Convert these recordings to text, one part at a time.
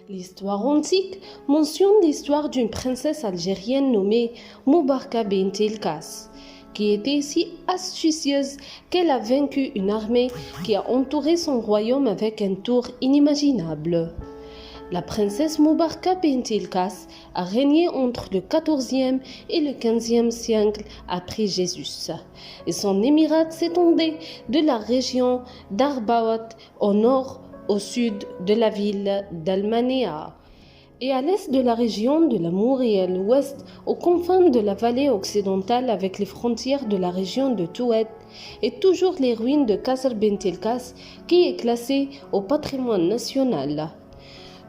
L'histoire antique mentionne l'histoire d'une princesse algérienne nommée Moubarka bint el-Kas, qui était si astucieuse qu'elle a vaincu une armée qui a entouré son royaume avec un tour inimaginable. La princesse Moubarka bint el-Kas a régné entre le 14e et le 15e siècle après Jésus, et son émirat s'étendait de la région d'Arbaat au nord au sud de la ville d'Al-Mania et à l'est de la région de l'Amour et à l'ouest aux confins de la vallée occidentale avec les frontières de la région de Touet et toujours les ruines de Kasr bint el-Kas qui est classée au patrimoine national.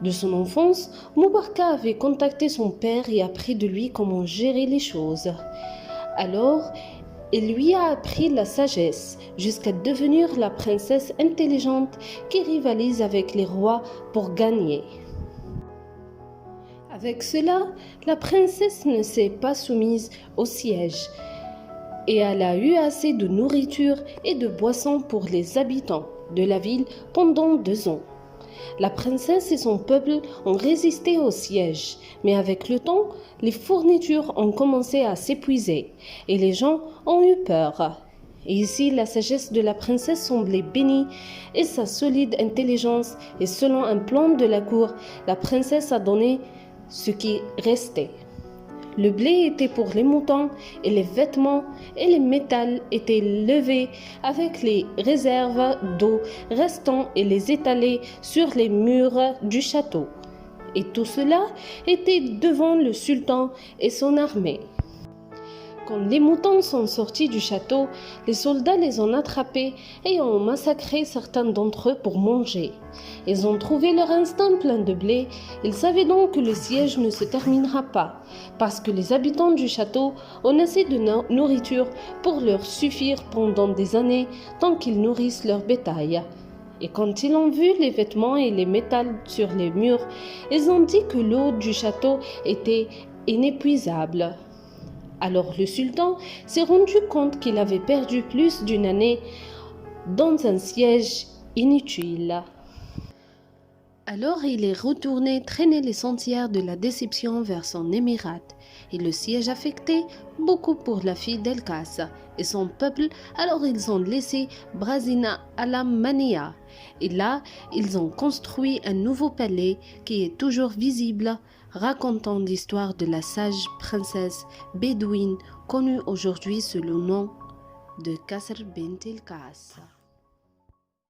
De son enfance, Moubarka avait contacté son père et appris de lui comment gérer les choses. Alors, il lui a appris la sagesse jusqu'à devenir la princesse intelligente qui rivalise avec les rois pour gagner. Avec cela, la princesse ne s'est pas soumise au siège et elle a eu assez de nourriture et de boissons pour les habitants de la ville pendant 2 ans. La princesse et son peuple ont résisté au siège, mais avec le temps, les fournitures ont commencé à s'épuiser et les gens ont eu peur. Et ici, la sagesse de la princesse semblait bénie et sa solide intelligence, et selon un plan de la cour, la princesse a donné ce qui restait. Le blé était pour les moutons et les vêtements et les métals étaient levés avec les réserves d'eau restant et les étalés sur les murs du château. Et tout cela était devant le sultan et son armée. Quand les moutons sont sortis du château, les soldats les ont attrapés et ont massacré certains d'entre eux pour manger. Ils ont trouvé leur instinct plein de blé. Ils savaient donc que le siège ne se terminera pas, parce que les habitants du château ont assez de nourriture pour leur suffire pendant des années tant qu'ils nourrissent leur bétail. Et quand ils ont vu les vêtements et les métals sur les murs, ils ont dit que l'eau du château était inépuisable. Alors le sultan s'est rendu compte qu'il avait perdu plus d'une année dans un siège inutile. Alors il est retourné traîner les sentiers de la déception vers son émirat, et le siège affectait beaucoup pour la fille d'El-Kas et son peuple. Alors ils ont laissé Brazina à la Mania, et là ils ont construit un nouveau palais qui est toujours visible, racontant l'histoire de la sage princesse bédouine connue aujourd'hui sous le nom de Kasr bint el-Kas.